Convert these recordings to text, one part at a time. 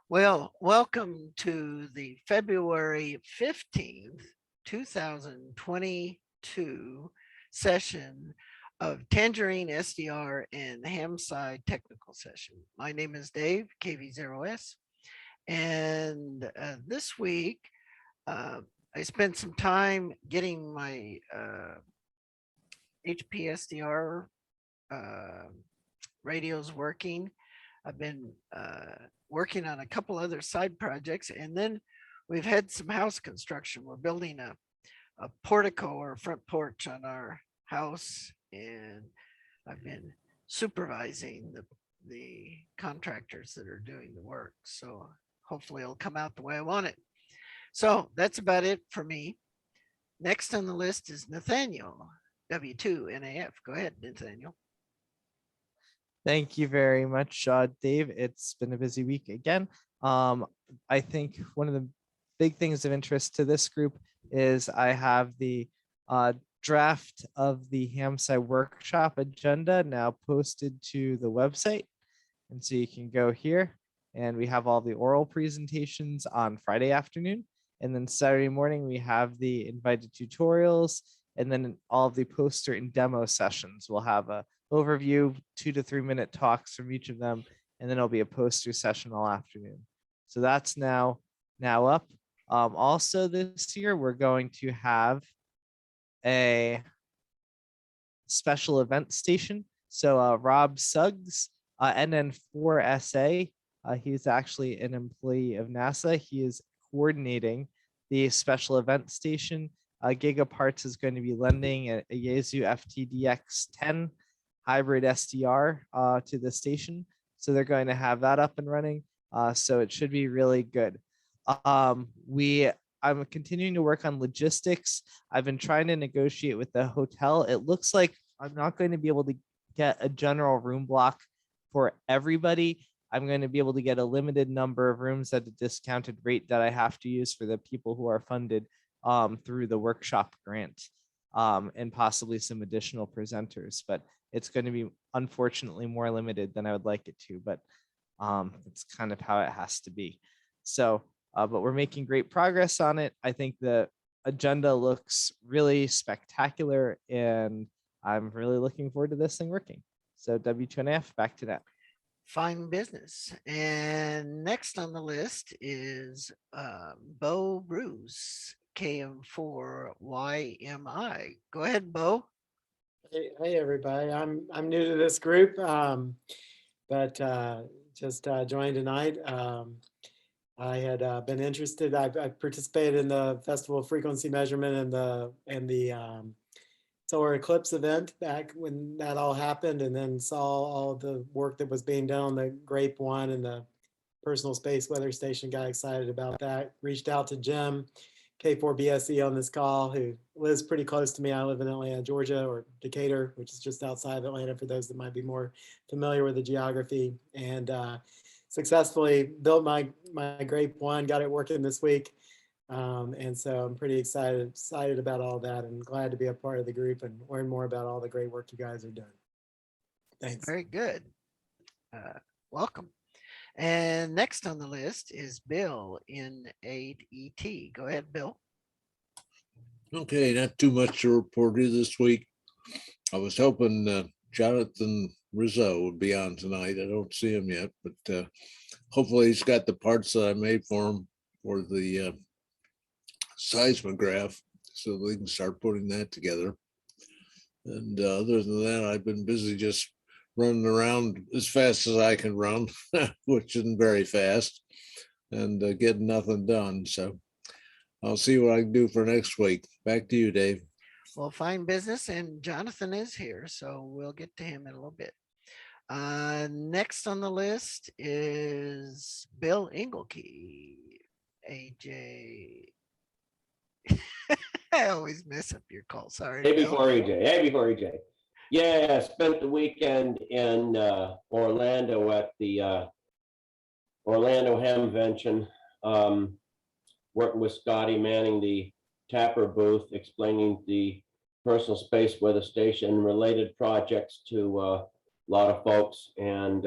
Well, welcome to the February 15th, 2022 session of Tangerine SDR and Hampshire Technical Session. My name is Dave, KV0S, and this week I spent some time getting my HPSDR radios working. I've been working on a couple other side projects, and then we've had some house construction. We're building a portico or front porch on our house, and I've been supervising the contractors that are doing the work. So hopefully it'll come out the way I want it. So that's about it for me. Next on the list is Nathaniel, W2NAF. Go ahead, Nathaniel. Thank you very much, Dave. It's been a busy week again. I think one of the big things of interest to this group is I have the draft of the Hampshire workshop agenda now posted to the website. And so you can go here and we have all the oral presentations on Friday afternoon. And then Saturday morning, we have the invited tutorials, and then all of the poster and demo sessions. We'll have a overview, 2 to 3 minute talks from each of them, and then it'll be a poster session all afternoon. So that's now up. Also this year, we're going to have a special event station. So Rob Suggs, NN4SA, he's actually an employee of NASA. He is coordinating the special event station. Gigaparts is going to be lending a Yaesu FTDX10 hybrid SDR to the station. So they're going to have that up and running. So it should be really good. I'm continuing to work on logistics. I've been trying to negotiate with the hotel. It looks like I'm not going to be able to get a general room block for everybody. I'm going to be able to get a limited number of rooms at a discounted rate that I have to use for the people who are funded through the workshop grant, and possibly some additional presenters, but it's going to be unfortunately more limited than I would like it to, but it's kind of how it has to be. So, but we're making great progress on it. I think the agenda looks really spectacular, and I'm really looking forward to this thing working. So W2NF, back to that. Fine business. And next on the list is Bo Bruce, KM4YMI. Go ahead, Bo. Hey everybody. I'm new to this group, but just joined tonight. I had been interested. I participated in the Festival of Frequency Measurement and the solar eclipse event back when that all happened, and then saw all the work that was being done on the GRAPE 1 and the personal space weather station. Got excited about that. Reached out to Jim, K4BSE, on this call, who lives pretty close to me. I live in Atlanta, Georgia, or Decatur, which is just outside of Atlanta for those that might be more familiar with the geography, and successfully built my GRAPE 1, got it working this week. And so I'm pretty excited about all that, and glad to be a part of the group and learn more about all the great work you guys are doing. Thanks. Very good. Welcome. And next on the list is Bill in 8ET. Go ahead, Bill. Okay, not too much to report here this week. I was hoping Jonathan Rizzo would be on tonight. I don't see him yet, but hopefully he's got the parts that I made for him for the seismograph, so we can start putting that together. And other than that, I've been busy just running around as fast as I can run, which isn't very fast, and getting nothing done. So I'll see what I can do for next week. Back to you, Dave. Well, fine business, and Jonathan is here, so we'll get to him in a little bit. Next on the list is Bill Engelke, AJ. I always mess up your call. Sorry. Hey, before EJ. Yeah, I spent the weekend in Orlando at the Orlando Hamvention, working with Scotty manning the Tapper booth, explaining the personal space weather station related projects to a lot of folks. And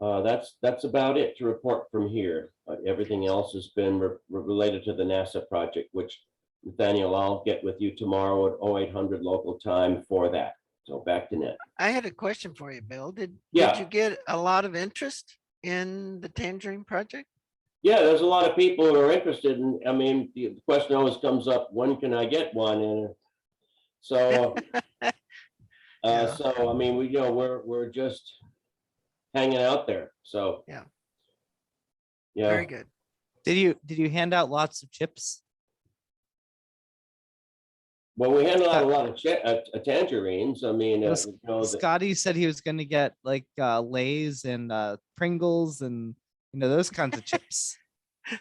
That's about it to report from here. Everything else has been related to the NASA project, which Nathaniel, I'll get with you tomorrow at 0800 local time for that. So back to Ned. I had a question for you, Bill. Did Yeah. you get a lot of interest in the Tangerine project? Yeah, there's a lot of people who are interested in, I mean, the question always comes up, when can I get one? And so, Yeah. so I mean, we're just hanging out there. So, Yeah. yeah. Very good. Did you hand out lots of chips? Well, we handed out a lot of tangerines. I mean, Scotty said he was going to get like Lay's and Pringles and those kinds of chips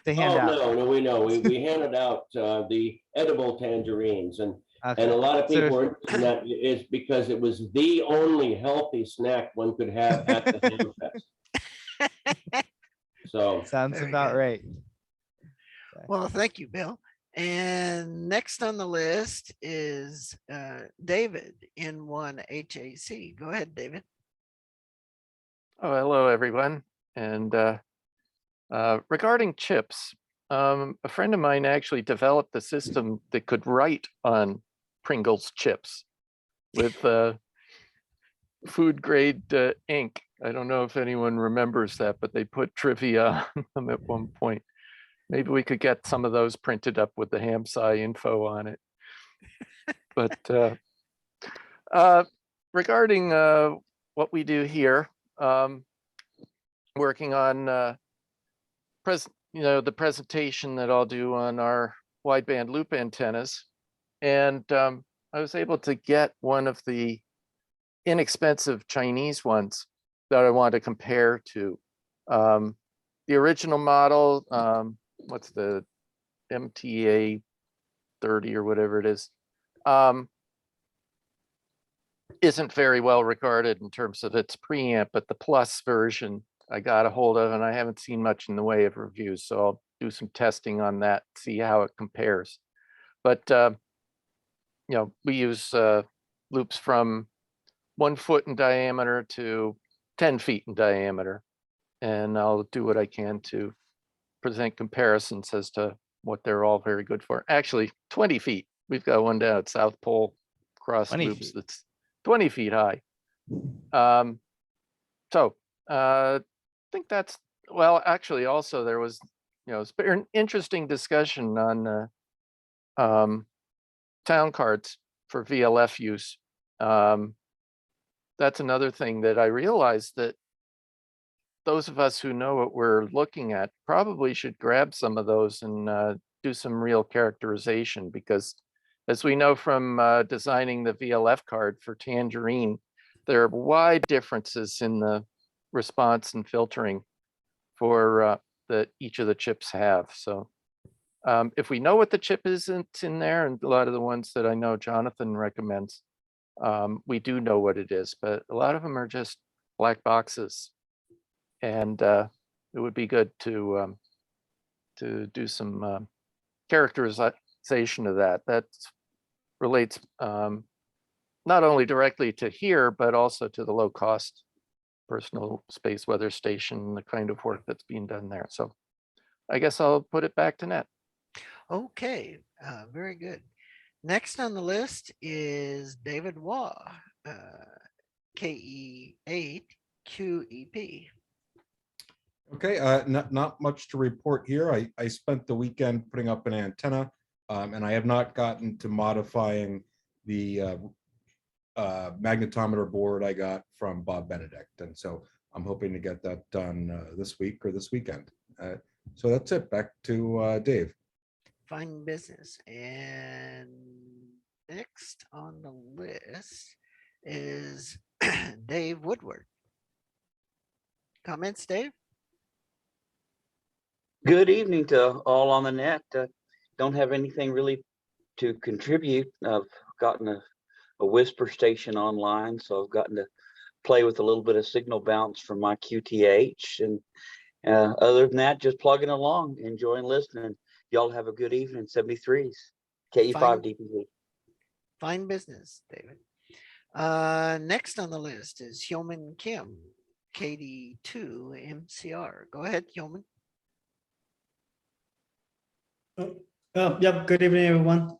to hand out. No, we know. We handed out the edible tangerines, and Okay. a lot of So- people were interested in that is because it was the only healthy snack one could have at the Ham Fest. So Sounds Very about good. right. Well, thank you, Bill. And next on the list is David in one HAC. Go ahead, David. Oh, hello, everyone. And regarding chips, a friend of mine actually developed a system that could write on Pringles chips with food grade ink. I don't know if anyone remembers that, but they put trivia on them at one point. Maybe we could get some of those printed up with the HamSci info on it. But regarding what we do here, working on the presentation that I'll do on our wideband loop antennas, and I was able to get one of the inexpensive Chinese ones that I want to compare to the original model. What's the MTA 30 or whatever it is, isn't very well regarded in terms of its preamp, but the plus version I got a hold of, and I haven't seen much in the way of reviews, so I'll do some testing on that, see how it compares. But we use loops from 1 foot in diameter to 10 feet in diameter, and I'll do what I can to present comparisons as to what they're all very good for. Actually, 20 feet. We've got one down at South Pole cross 20 loops feet. that's 20 feet high. So I think that's, well, actually also there was, it's been an interesting discussion on town cards for VLF use. That's another thing that I realized, that those of us who know what we're looking at probably should grab some of those and do some real characterization, because as we know from designing the VLF card for Tangerine, there are wide differences in the response and filtering for that each of the chips have. So if we know what the chip isn't in there, and a lot of the ones that I know Jonathan recommends, we do know what it is, but a lot of them are just black boxes. And it would be good to do some characterization of that. That relates not only directly to here, but also to the low cost personal space weather station, the kind of work that's being done there. So I guess I'll put it back to Nat. Okay, very good. Next on the list is David Waugh, KE8 QEP. Okay, not much to report here. I spent the weekend putting up an antenna, and I have not gotten to modifying the magnetometer board I got from Bob Benedict, and so I'm hoping to get that done this week or this weekend. So that's it. Back to Dave. Fine business. And next on the list is Dave Woodward. Comments, Dave? Good evening to all on the net. Don't have anything really to contribute. I've gotten a whisper station online, so I've gotten to play with a little bit of signal bounce from my QTH. And other than that, just plugging along, enjoying listening. Y'all have a good evening. 73s, KE5 Fine. DPZ. Fine business, David. Next on the list is Hyomin Kim, KD2 MCR. Go ahead, Yeoman. Yeah, good evening, everyone.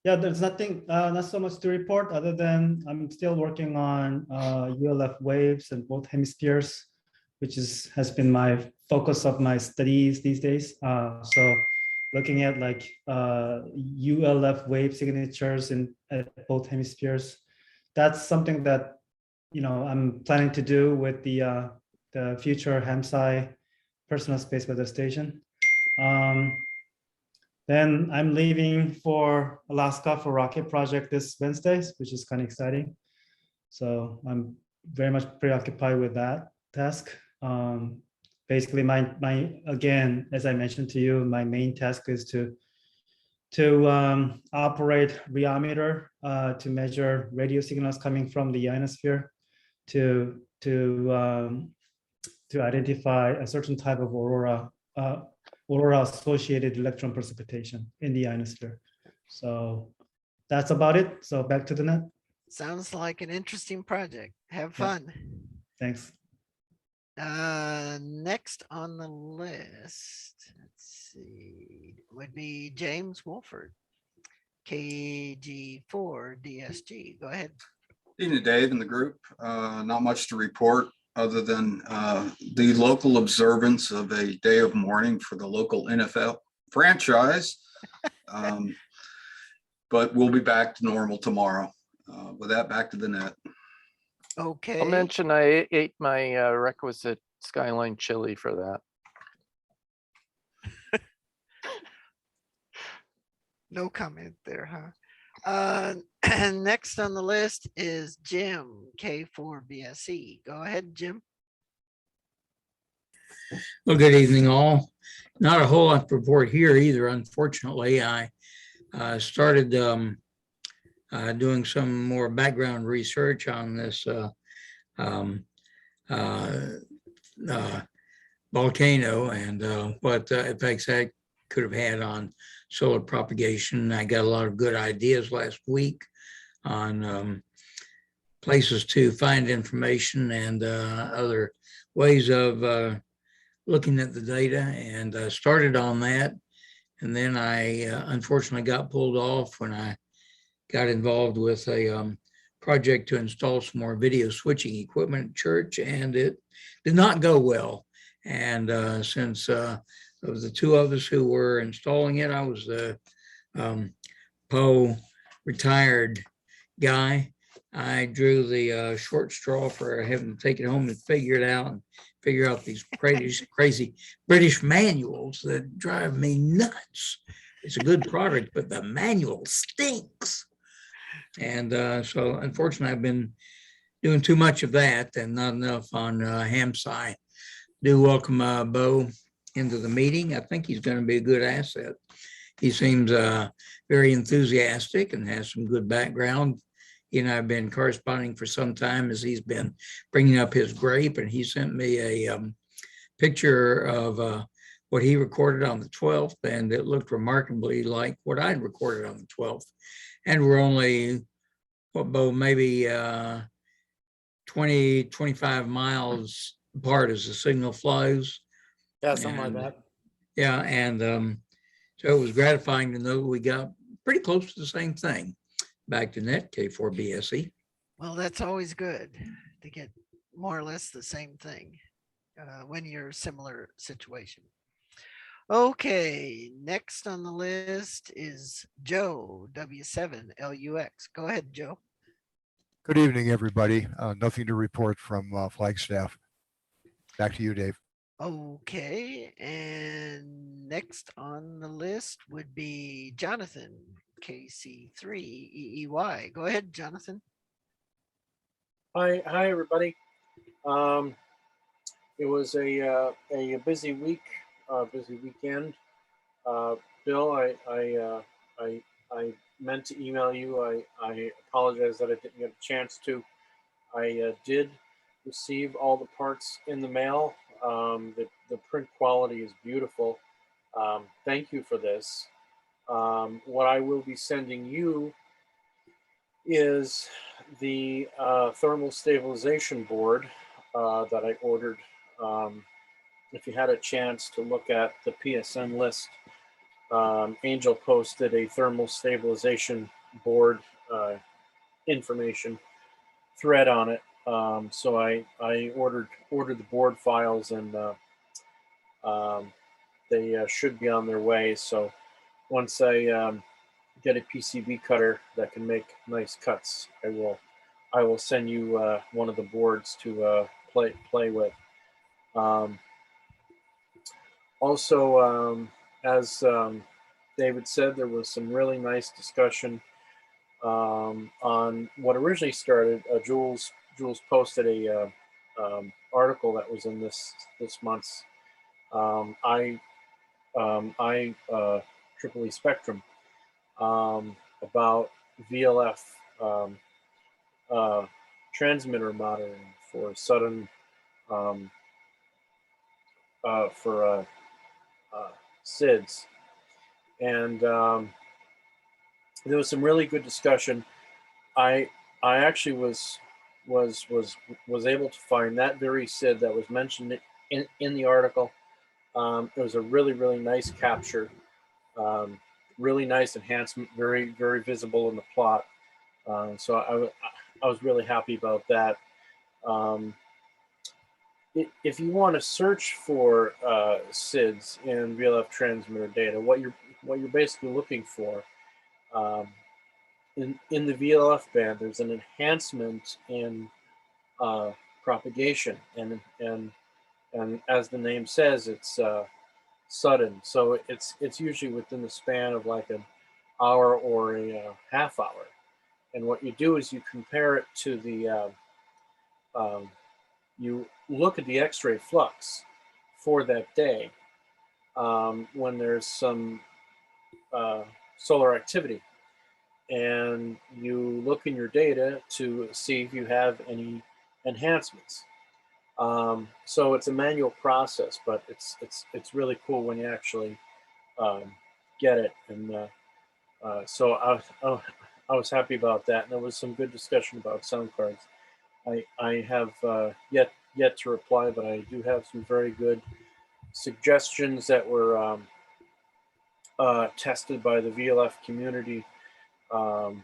Yeah, there's nothing, not so much to report other than I'm still working on ULF waves in both hemispheres, which has been my focus of my studies these days. So looking at like ULF wave signatures at both hemispheres, that's something that, you know, I'm planning to do with the future Hampshire personal space weather station. Then I'm leaving for Alaska for rocket project this Wednesday, which is kind of exciting. So I'm very much preoccupied with that task. Basically, my again, as I mentioned to you, my main task is to operate rheometer to measure radio signals coming from the ionosphere to identify a certain type of aurora associated electron precipitation in the ionosphere. So that's about it. So back to the net. Sounds like an interesting project. Have Yeah. fun. Thanks. Next on the list, let's see, would be James Wolford, KG4 DSG. Go ahead. Evening, Dave and the group. Not much to report other than the local observance of a day of mourning for the local NFL franchise. But we'll be back to normal tomorrow. With that, back to the net. Okay. I'll mention I ate my requisite Skyline chili for that. No comment there, huh? And next on the list is Jim, K4BSE. Go ahead, Jim. Well, good evening, all. Not a whole lot to report here either. Unfortunately, I started doing some more background research on this volcano and what effects that could have had on solar propagation. I got a lot of good ideas last week on places to find information and other ways of looking at the data, and started on that. And then I unfortunately got pulled off when I got involved with a project to install some more video switching equipment at church, and it did not go well. And since of the two of us who were installing it, I was the Poe retired guy. I drew the short straw for having to take it home and figure out these crazy British manuals that drive me nuts. It's a good product, but the manual stinks. And so unfortunately, I've been doing too much of that and not enough on Hampshire. Do welcome Bo into the meeting. I think he's going to be a good asset. He seems very enthusiastic and has some good background. He and I have been corresponding for some time as he's been bringing up his grape, and he sent me a picture of what he recorded on the 12th, and it looked remarkably like what I'd recorded on the 12th. And we're only, what, Bo, maybe 20, 25 miles apart as the signal flows. Yeah, something like that. Yeah, and so it was gratifying to know we got pretty close to the same thing. Back to net, K4BSE. Well, that's always good to get more or less the same thing when you're similar situation. Okay, next on the list is Joe, W7LUX. Go ahead, Joe. Good evening, everybody. Nothing to report from Flagstaff. Back to you, Dave. Okay, and next on the list would be Jonathan, KC3EEY. Go ahead, Jonathan. Hi, everybody. It was a busy week, busy weekend. Bill, I meant to email you. I apologize that I didn't get a chance to. I did receive all the parts in the mail. The print quality is beautiful. Thank you for this. What I will be sending you is the thermal stabilization board. that I ordered. If you had a chance to look at the PSN list, Angel posted a thermal stabilization board information thread on it. So I ordered the board files, and they should be on their way. So once I get a PCB cutter that can make nice cuts, I will send you one of the boards to play with. Also, as David said, there was some really nice discussion on what originally started. Jules posted a article that was in this month's Triple E Spectrum about VLF transmitter monitoring for sudden for SIDS, and there was some really good discussion. I actually was able to find that very SID that was mentioned in the article. It was a really nice capture, really nice enhancement, very visible in the plot. So I was really happy about that. If you want to search for SIDS in VLF transmitter data, what you're basically looking for in the VLF band, there's an enhancement in propagation, and as the name says, it's sudden. So it's usually within the span of like an hour or a half hour. And what you do is you compare it to the you look at the X-ray flux for that day when there's some solar activity, and you look in your data to see if you have any enhancements. So it's a manual process, but it's really cool when you actually get it. And so I was happy about that, and there was some good discussion about sound cards. I have yet to reply, but I do have some very good suggestions that were tested by the VLF community, and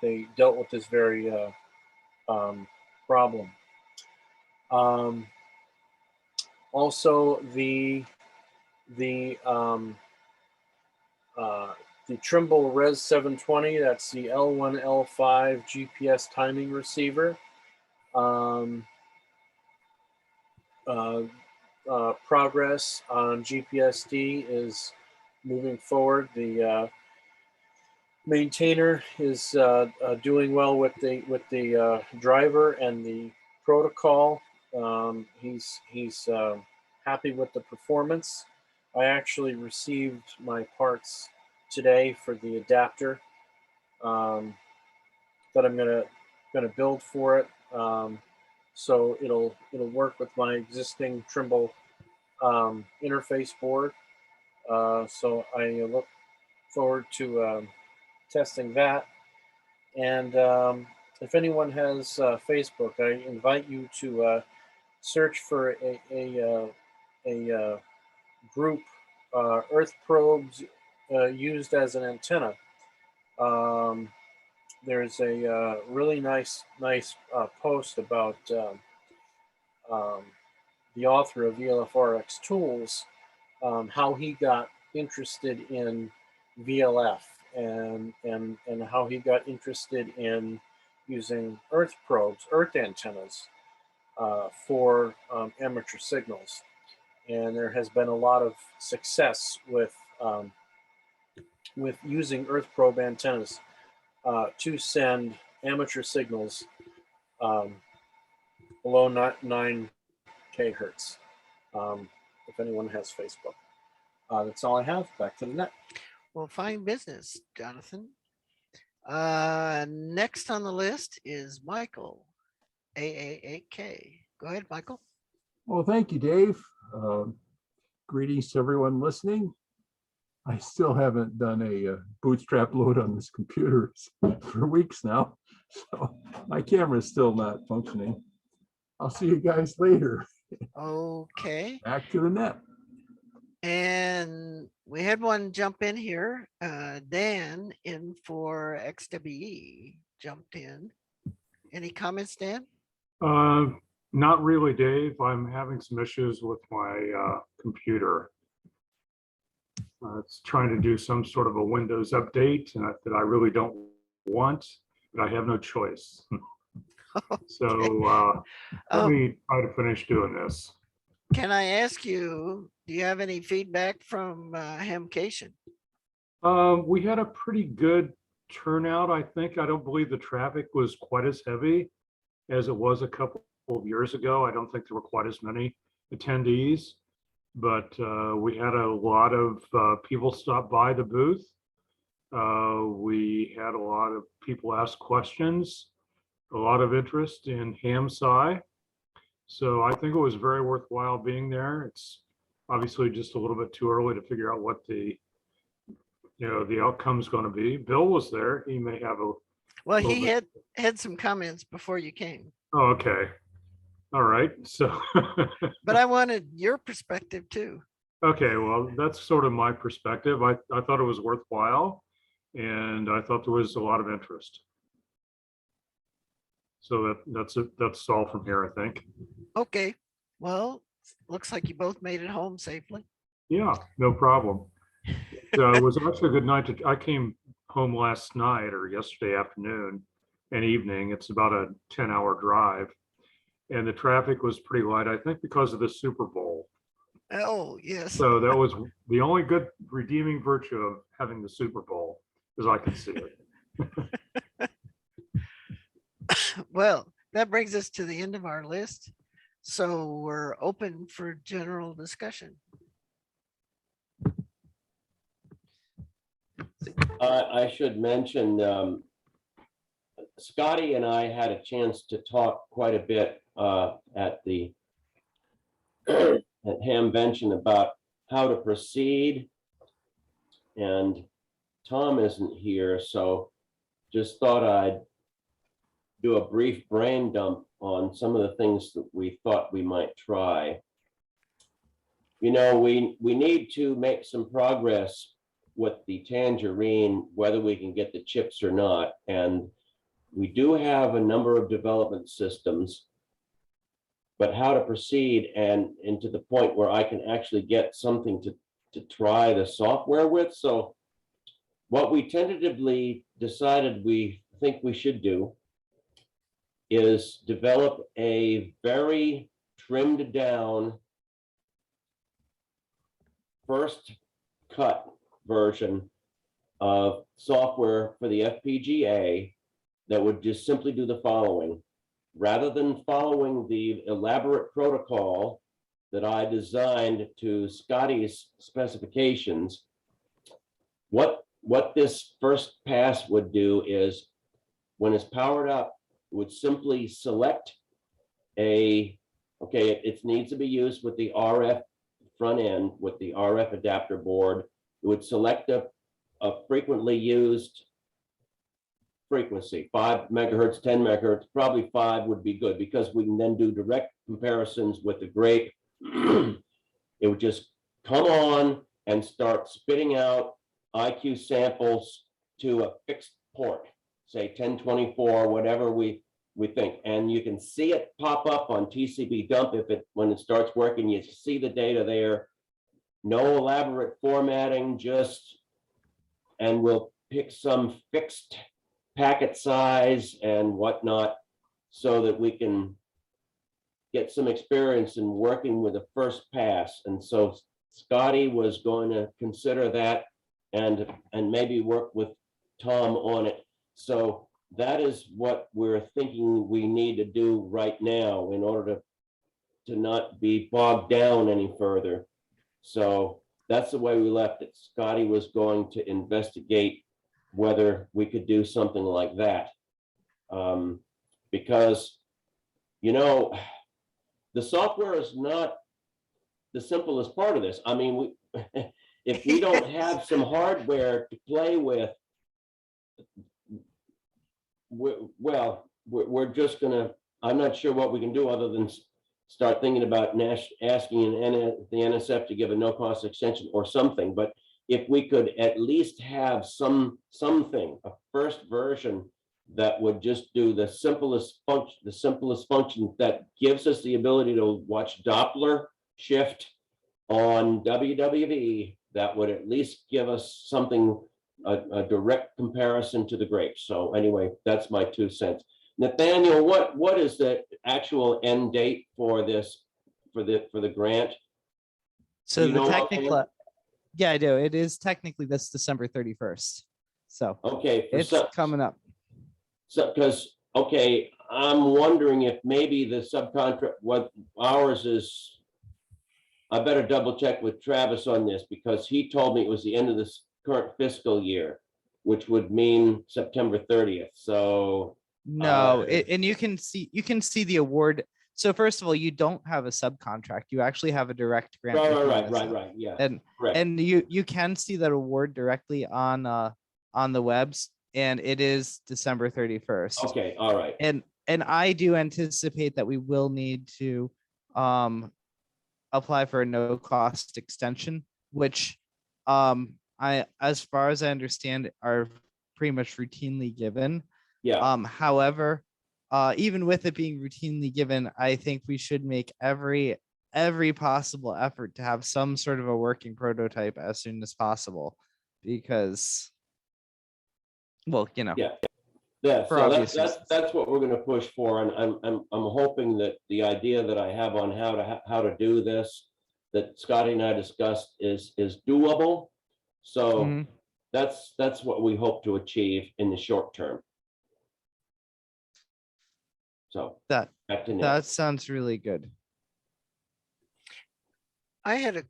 they dealt with this very problem. Also, the Trimble Res 720, that's the L1, L5 GPS timing receiver. Progress on GPSD is moving forward. The maintainer is doing well with the driver and the protocol. He's happy with the performance. I actually received my parts today for the adapter that I'm gonna build for it. So it'll work with my existing Trimble interface board. So I look forward to testing that. And if anyone has Facebook, I invite you to search for a group, Earth probes used as an antenna. There's a really nice post about the author of VLFRX Tools, how he got interested in VLF and how he got interested in using Earth probes, Earth antennas for amateur signals. And there has been a lot of success with using Earth probe antennas to send amateur signals below 9 kHz. If anyone has Facebook, that's all I have. Back to the net. Well, fine business, Jonathan. Next on the list is Michael, AA8K. Go ahead, Michael. Well, thank you, Dave. Greetings to everyone listening. I still haven't done a bootstrap load on this computer for weeks now, so my camera is still not functioning. I'll see you guys later. Okay. Back to the net. And we had one jump in here. Dan in for XWE jumped in. Any comments, Dan? Not really, Dave. I'm having some issues with my computer. It's trying to do some sort of a Windows update that I really don't want, but I have no choice. So let me try to finish doing this. Can I ask you, do you have any feedback from Hamcation? We had a pretty good turnout, I think. I don't believe the traffic was quite as heavy as it was a couple of years ago. I don't think there were quite as many attendees, but we had a lot of people stop by the booth. We had a lot of people ask questions, a lot of interest in HamSci. So I think it was very worthwhile being there. It's obviously just a little bit too early to figure out what the outcome's going to be. Bill was there. He may have a. Well, he had some comments before you came. Oh, okay. All right. So. But I wanted your perspective too. Okay. Well, that's sort of my perspective. I thought it was worthwhile, and I thought there was a lot of interest. So that's all from here, I think. Okay. Well, looks like you both made it home safely. Yeah, no problem. So it was actually a good night. I came home last night or yesterday afternoon and evening. It's about a 10-hour drive. And the traffic was pretty light, I think, because of the Super Bowl. Oh, yes. So that was the only good redeeming virtue of having the Super Bowl, as I can see it. Well, that brings us to the end of our list. So we're open for general discussion. I should mention, Scotty and I had a chance to talk quite a bit at the at Hamvention about how to proceed. And Tom isn't here, so just thought I'd do a brief brain dump on some of the things that we thought we might try. You know, we need to make some progress with the Tangerine, whether we can get the chips or not. And we do have a number of development systems, but how to proceed and to the point where I can actually get something to try the software with. So what we tentatively decided we think we should do is develop a very trimmed down first cut version of software for the FPGA that would just simply do the following. Rather than following the elaborate protocol that I designed to Scotty's specifications, what this first pass would do is, when it's powered up, it would simply select it needs to be used with the RF front end, with the RF adapter board. It would select a frequently used frequency, 5 megahertz, 10 megahertz, probably 5 would be good because we can then do direct comparisons with the grape. It would just come on and start spitting out IQ samples to a fixed port, say 1024, whatever we think. And you can see it pop up on TCB dump when it starts working. You see the data there. No elaborate formatting, and we'll pick some fixed packet size and whatnot so that we can get some experience in working with a first pass. And so Scotty was going to consider that and maybe work with Tom on it. So that is what we're thinking we need to do right now in order to not be bogged down any further. So that's the way we left it. Scotty was going to investigate whether we could do something like that. Because, you know, the software is not the simplest part of this. I mean, if we don't have some hardware to play with, we're just going to I'm not sure what we can do other than start thinking about asking the NSF to give a no-cost extension or something. But if we could at least have something, a first version that would just do the simplest function that gives us the ability to watch Doppler shift on WWV, that would at least give us something, a direct comparison to the grapes. So anyway, that's my 2 cents. Nathaniel, what is the actual end date for this, for the grant? So Do you the know technical, offhand? yeah, I do. It is technically this December 31st. So Okay, it's coming up. So, because, okay, I'm wondering if maybe the subcontract, what ours is, I better double check with Travis on this, because he told me it was the end of this current fiscal year, which would mean September 30th. So No, and you can see the award. So first of all, you don't have a subcontract. You actually have a direct grant. right, yeah. And Correct. and you can see that award directly on the webs, and it is December 31st. Okay, all right. And I do anticipate that we will need to apply for a no cost extension, which as far as I understand, are pretty much routinely given. Yeah. However, even with it being routinely given, I think we should make every possible effort to have some sort of a working prototype as soon as possible, because, well, Yeah, for so obvious that's what we're going to push for, and I'm hoping that the idea that I have on how to do this, that Scotty and I discussed, is doable. So Mhm. that's what we hope to achieve in the short term. So back to Nick. That sounds really good. I had a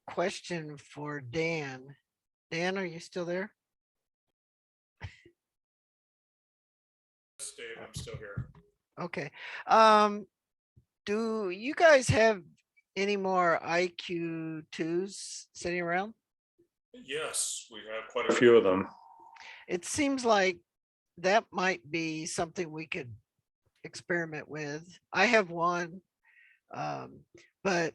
question for Dan. Dan, are you still there? Dave, I'm still here. Okay. Do you guys have any more IQ2s sitting around? Yes, we have quite a few of them. It seems like that might be something we could experiment with. I have one, but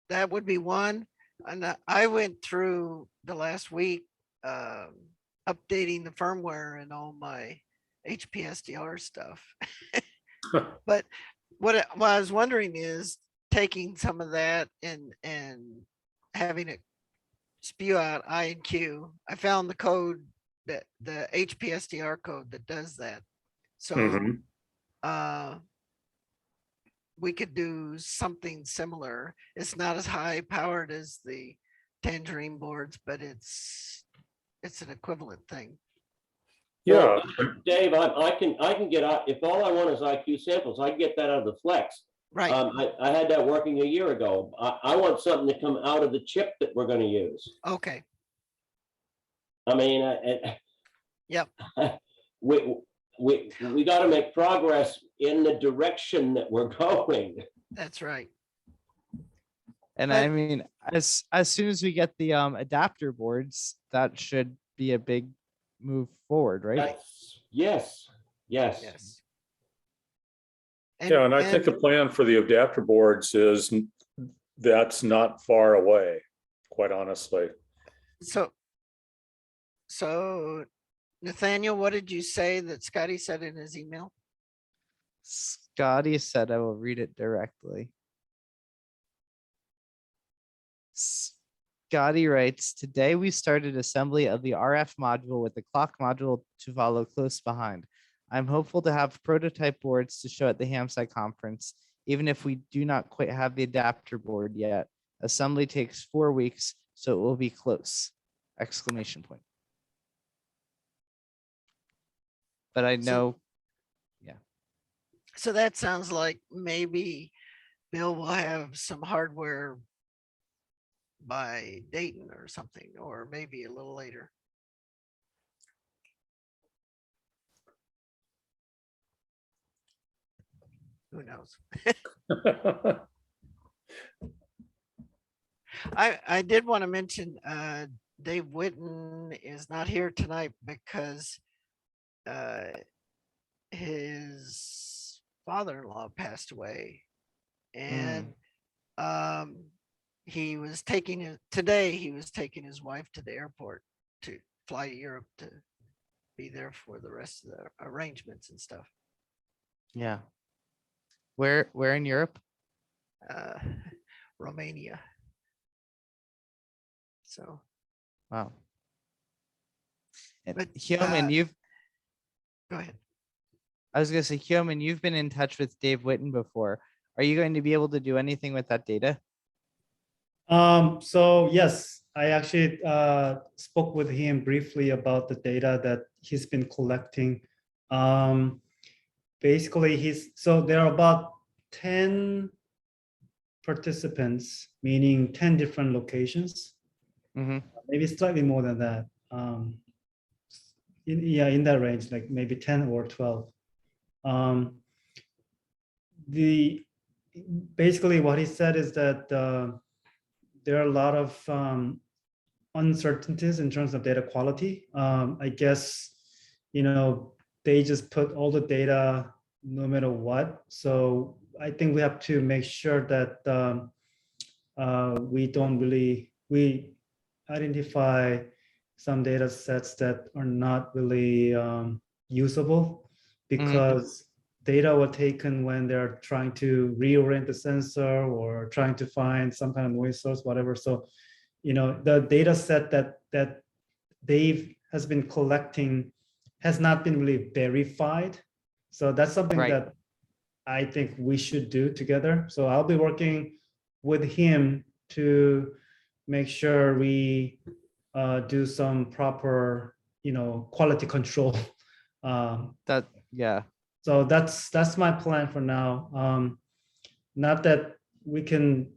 that would be one. And I went through the last week updating the firmware and all my HPSDR stuff. But what I was wondering is taking some of that and having it spew out I and Q. I found the code, that the HPSDR code that does that. So we could do something similar. It's not as high powered as the Tangerine boards, but it's an equivalent thing. Yeah, Dave, I can get out, if all I want is IQ samples, I can get that out of the Flex. Right. I had that working a year ago. I want something to come out of the chip that we're going to use. Okay. I mean, yep. We got to make progress in the direction that we're going. That's right. And I mean, as soon as we get the adapter boards, that should be a big move forward, right? Yes. Yeah, and I think the plan for the adapter boards is that's not far away, quite honestly. So Nathaniel, what did you say that Scotty said in his email? Scotty said, I will read it directly. Scotty writes, today we started assembly of the RF module with the clock module to follow close behind. I'm hopeful to have prototype boards to show at the Hampshire conference, even if we do not quite have the adapter board yet. Assembly takes 4 weeks, so it will be close! Exclamation point. But I know, yeah. So that sounds like maybe Bill will have some hardware by Dayton or something, or maybe a little later. Who knows? I did want to mention Dave Whitton is not here tonight because his father-in-law passed away, and he was taking it today. He was taking his wife to the airport to fly to Europe to be there for the rest of the arrangements and stuff. Yeah. Where in Europe? Romania. So. Wow. And But, Hyomin, you've Go ahead. I was gonna say, Hyomin, you've been in touch with Dave Whitton before. Are you going to be able to do anything with that data? So yes, I actually spoke with him briefly about the data that he's been collecting. Basically, so there are about 10 participants, meaning 10 different locations, maybe slightly more than that. In that range, like maybe 10 or 12. Basically what he said is that there are a lot of uncertainties in terms of data quality. I guess, they just put all the data no matter what. So I think we have to make sure that we identify some data sets that are not really usable, because data were taken when they're trying to reorient the sensor or trying to find some kind of noise source, whatever. So, the data set that Dave has been collecting has not been really verified. So that's something that I think we should do together. So I'll be working with him to make sure we do some proper, quality control. So that's my plan for now. Not that we can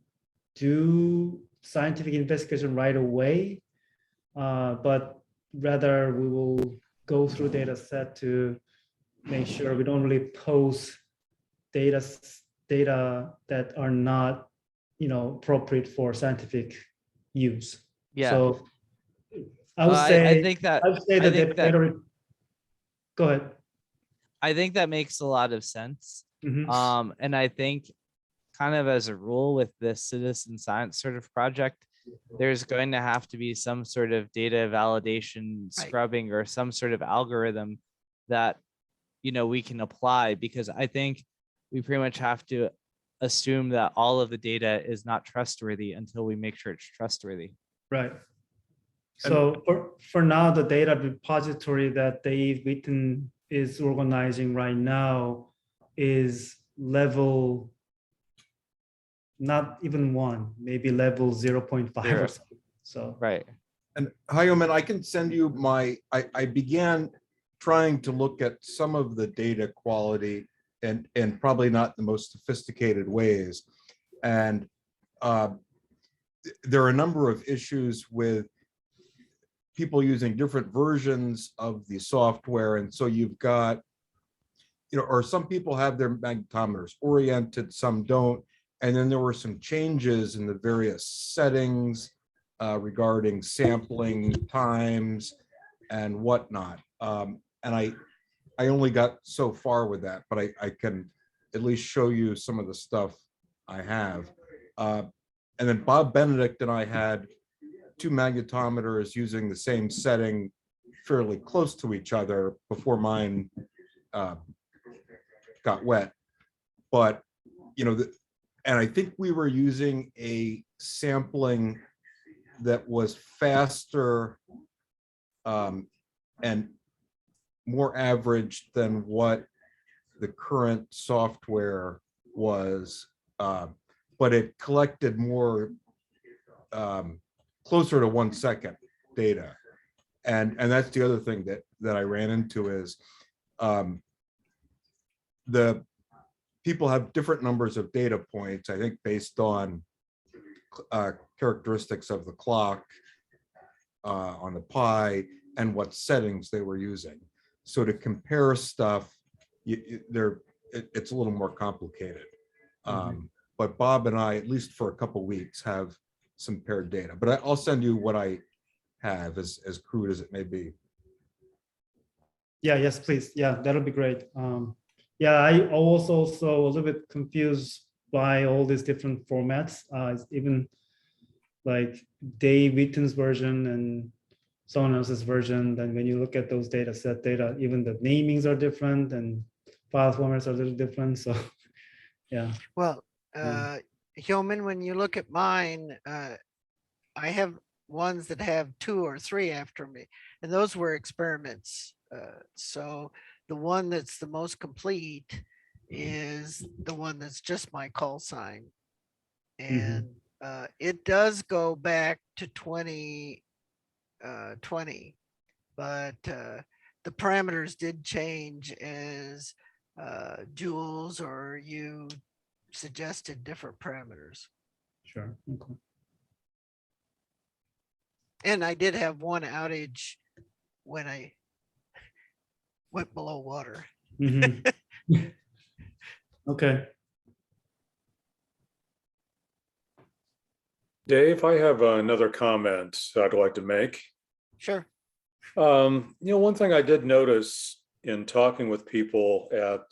do scientific investigation right away, but rather we will go through data set to make sure we don't really post data that are not, appropriate for scientific use. Yeah. So I would say I think that go ahead. I think that makes a lot of sense. Mhm. And I think kind of as a rule with this citizen science sort of project, there's going to have to be some sort of data validation scrubbing or some sort of algorithm that, we can apply, because I think we pretty much have to assume that all of the data is not trustworthy until we make sure it's trustworthy. Right. So for now, the data repository that Dave Whitton is organizing right now is level, not even 1, maybe level 0.5 or something. So right. And Hyomin, I can send you I began trying to look at some of the data quality and probably not the most sophisticated ways. And there are a number of issues with people using different versions of the software. And so you've got, or some people have their magnetometers oriented, some don't. And then there were some changes in the various settings regarding sampling times and whatnot. And I only got so far with that, but I can at least show you some of the stuff I have. And then Bob Benedict and I had 2 magnetometers using the same setting fairly close to each other before mine got wet. But, and I think we were using a sampling that was faster and more average than what the current software was, but it collected more closer to 1 second data. And that's the other thing that I ran into is the people have different numbers of data points, I think based on characteristics of the clock on the Pi and what settings they were using. So to compare stuff, it's a little more complicated. But Bob and I, at least for a couple weeks, have some paired data. But I'll send you what I have, as crude as it may be. Yeah, yes, please. Yeah, that'll be great. Yeah, I was also a little bit confused by all these different formats. It's even like Dave Whitton's version and someone else's version. Then when you look at those data set data, even the namings are different and file formats are a little different. So yeah. Well, Hillman, when you look at mine, I have ones that have 2 or 3 after me, and those were experiments. So the one that's the most complete is the one that's just my call sign. And it does go back to 2020, but the parameters did change as Jules or you suggested different parameters. Sure. Okay. And I did have one outage when I went below water. Okay. Dave, I have another comment I'd like to make. Sure. One thing I did notice in talking with people at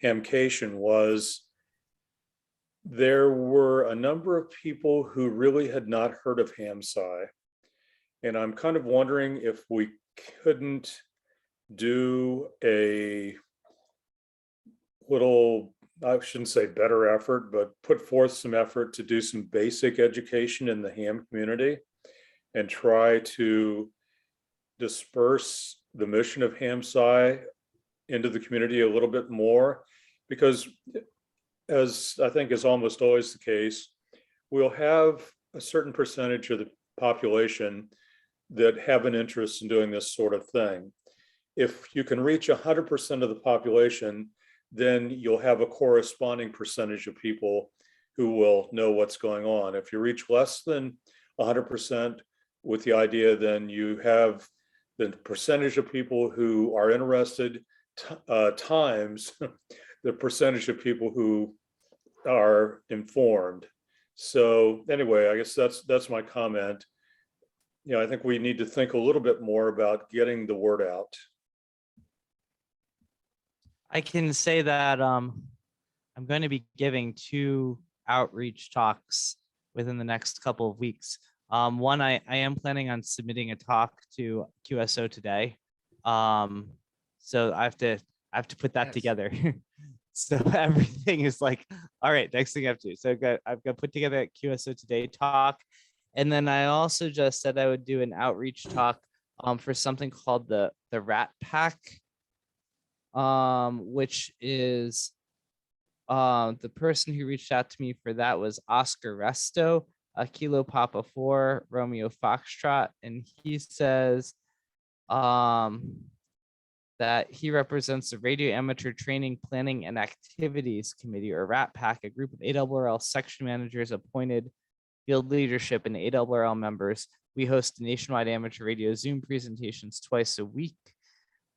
Hamcation was there were a number of people who really had not heard of HamSci. And I'm kind of wondering if we couldn't do a little, I shouldn't say better effort, but put forth some effort to do some basic education in the ham community and try to disperse the mission of HamSci into the community a little bit more, because as I think is almost always the case, we'll have a certain percentage of the population that have an interest in doing this sort of thing. If you can reach 100% of the population, then you'll have a corresponding percentage of people who will know what's going on. If you reach less than 100% with the idea, then you have the percentage of people who are interested times the percentage of people who are informed. So anyway, I guess that's my comment. I think we need to think a little bit more about getting the word out. I can say that I'm going to be giving 2 outreach talks within the next couple of weeks. One, I am planning on submitting a talk to QSO today. So I have to put that together. So everything is like, all right, next thing I have to do. So I've got to put together a QSO today talk. And then I also just said I would do an outreach talk for something called the Rat Pack, which is the person who reached out to me for that was Oscar Resto, Kilo Papa 4 Romeo Foxtrot, and he says that he represents the Radio Amateur Training, Planning, and Activities Committee, or RAT Pack, a group of ARRL section managers appointed field leadership and ARRL members. We host nationwide amateur radio Zoom presentations twice a week.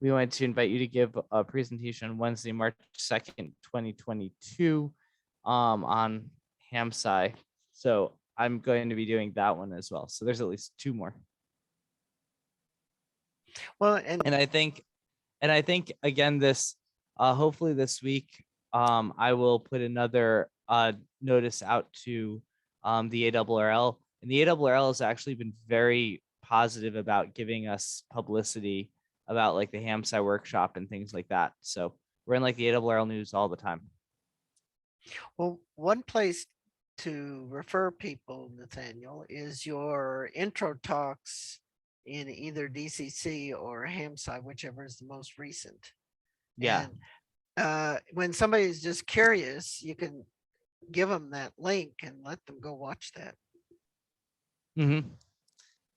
We wanted to invite you to give a presentation on Wednesday, March 2nd, 2022 on HamSci. So I'm going to be doing that one as well. So there's at least 2 more. Well, and I think again, this hopefully this week, I will put another notice out to the ARRL, and the ARRL has actually been very positive about giving us publicity about like the HamSci workshop and things like that. So we're in like the ARRL news all the time. Well, one place to refer people, Nathaniel, is your intro talks in either DCC or HamSci, whichever is the most recent. Yeah. And when somebody's just curious, you can give them that link and let them go watch that. Mm-hmm.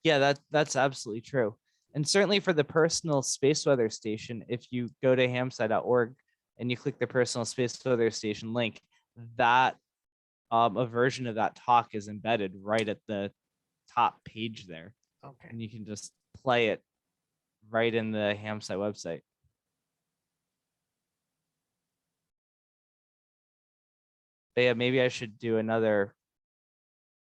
Yeah, that's absolutely true. And certainly for the personal space weather station, if you go to hamsci.org and you click the personal space weather station link, that a version of that talk is embedded right at the top page there. Okay. And you can just play it right in the HamSci website. But yeah, maybe I should do another.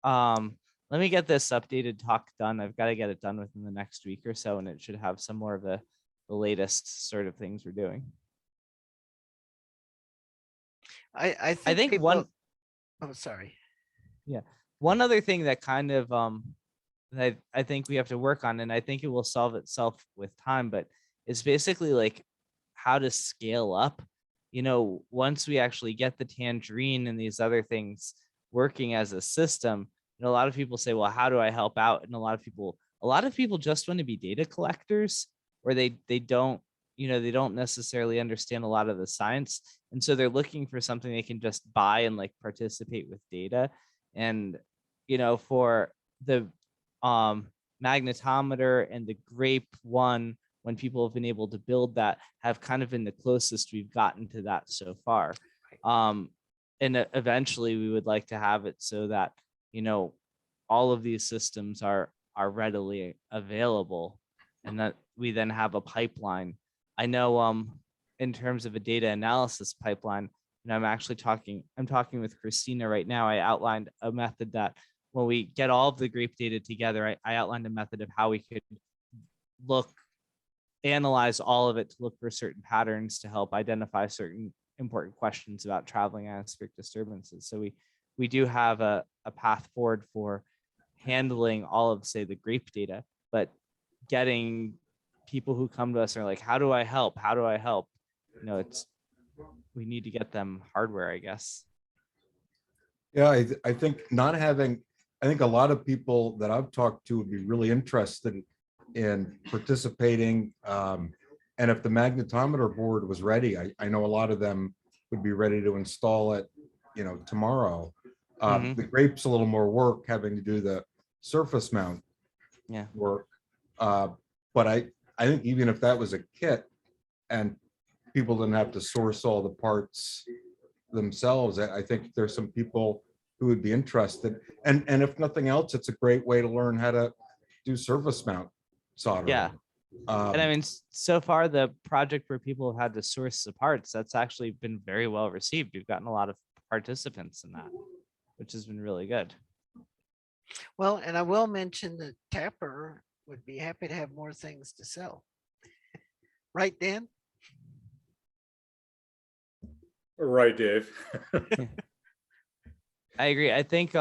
Let me get this updated talk done. I've got to get it done within the next week or so, and it should have some more of the latest sort of things we're doing. I I think think people, oh, sorry. one other thing that kind of that I think we have to work on, and I think it will solve itself with time, but it's basically like how to scale up. You know, once we actually get the Tangerine and these other things working as a system, you know, a lot of people say, well, how do I help out? And a lot of people just want to be data collectors, or they don't, you know, they don't necessarily understand a lot of the science. And so they're looking for something they can just buy and like participate with data. And, you know, for the magnetometer and the grape one, when people have been able to build that, have kind of been the closest we've gotten to that so far. And eventually we would like to have it so that, you know, all of these systems are readily available, and that we then have a pipeline. I know in terms of a data analysis pipeline, and I'm talking with Christina right now. I outlined a method that when we get all of the grape data together, I outlined a method of how we could analyze all of it to look for certain patterns to help identify certain important questions about traveling atmospheric disturbances. So we do have a path forward for handling all of, say, the grape data, but getting people who come to us and are like, how do I help? How do I help? You know, we need to get them hardware, I guess. Yeah, I think I think a lot of people that I've talked to would be really interested in participating. And if the magnetometer board was ready, I know a lot of them would be ready to install it, you know, tomorrow. The grape's a little more work, having to do the surface mount work. But I think even if that was a kit and people didn't have to source all the parts themselves, I think there's some people who would be interested. And if nothing else, it's a great way to learn how to do surface mount soldering. Yeah. And I mean, so far the project where people have had to source the parts, that's actually been very well received. We've gotten a lot of participants in that, which has been really good. Well, and I will mention that Tapper would be happy to have more things to sell. Right, Dan? Right, Dave. I agree. I think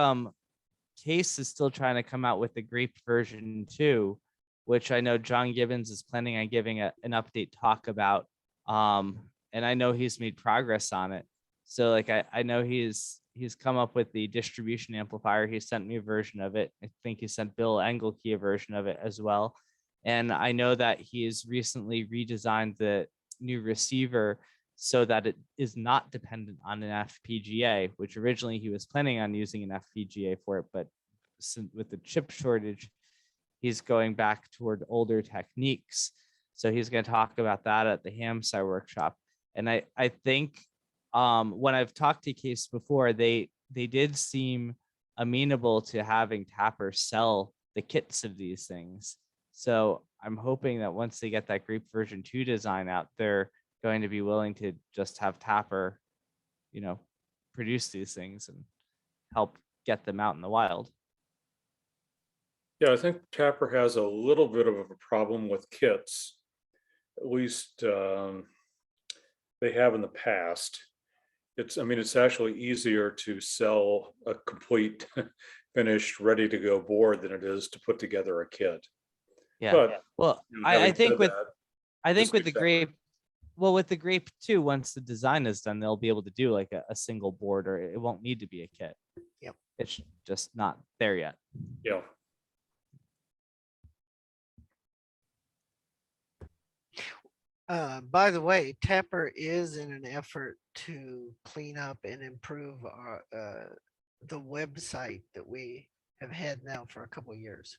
Case is still trying to come out with the grape version 2, which I know John Gibbons is planning on giving an update talk about. And I know he's made progress on it. So like I know he's come up with the distribution amplifier. He sent me a version of it. I think he sent Bill Engelke a version of it as well. And I know that he has recently redesigned the new receiver so that it is not dependent on an FPGA, which originally he was planning on using an FPGA for it, but with the chip shortage, he's going back toward older techniques. So he's going to talk about that at the Hampshire workshop. And I think when I've talked to Case before, they did seem amenable to having Tapper sell the kits of these things. So I'm hoping that once they get that grape version 2 design out, they're going to be willing to just have Tapper, you know, produce these things and help get them out in the wild. Yeah, I think Tapper has a little bit of a problem with kits. At least they have in the past. I mean, it's actually easier to sell a complete finished, ready to go board than it is to put together a kit. Yeah. But, well, you know, I think with this with the gets that grape, well, with the grape too, once the design is done, they'll be able to do like a single board, or it won't need to be a kit. Yep. It's just not there yet. Yeah. By the way, Tapper is in an effort to clean up and improve our the website that we have had now for a couple of years.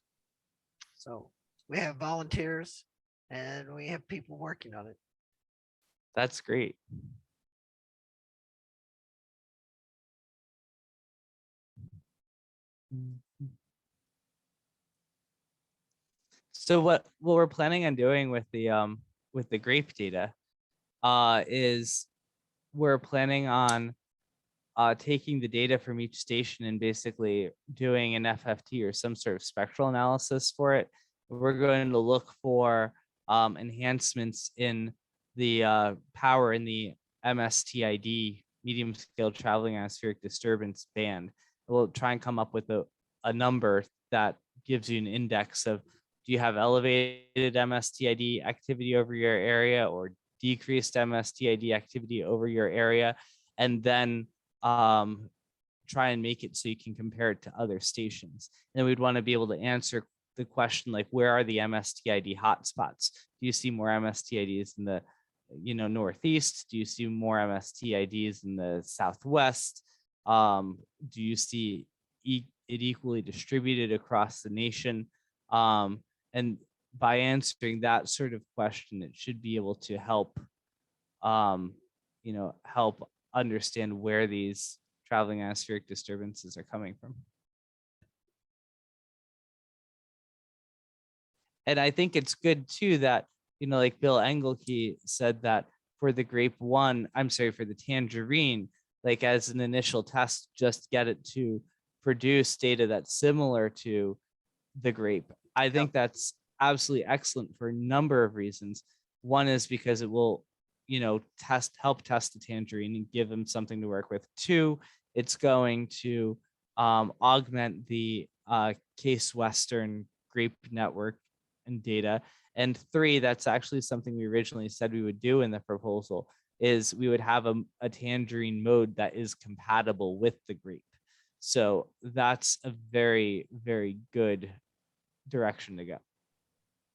So we have volunteers and we have people working on it. That's great. So what we're planning on doing with the grape data is we're planning on taking the data from each station and basically doing an FFT or some sort of spectral analysis for it. We're going to look for enhancements in the power in the MSTID medium scale traveling atmospheric disturbance band. We'll try and come up with a number that gives you an index of, do you have elevated MSTID activity over your area or decreased MSTID activity over your area? And then try and make it so you can compare it to other stations. And we'd want to be able to answer the question, like, where are the MSTID hotspots? Do you see more MSTIDs in the northeast? Do you see more MSTIDs in the southwest? Do you see it equally distributed across the nation? And by answering that sort of question, it should be able to help help understand where these traveling atmospheric disturbances are coming from. And I think it's good too that, like Bill Engelke said, that for the for the Tangerine, like as an initial test, just get it to produce data that's similar to the grape. I think that's absolutely excellent for a number of reasons. One is because it will, help test the Tangerine and give them something to work with. Two, it's going to augment the Case Western grape network and data. And three, that's actually something we originally said we would do in the proposal, is we would have a Tangerine mode that is compatible with the grape. So that's a very, very good direction to go.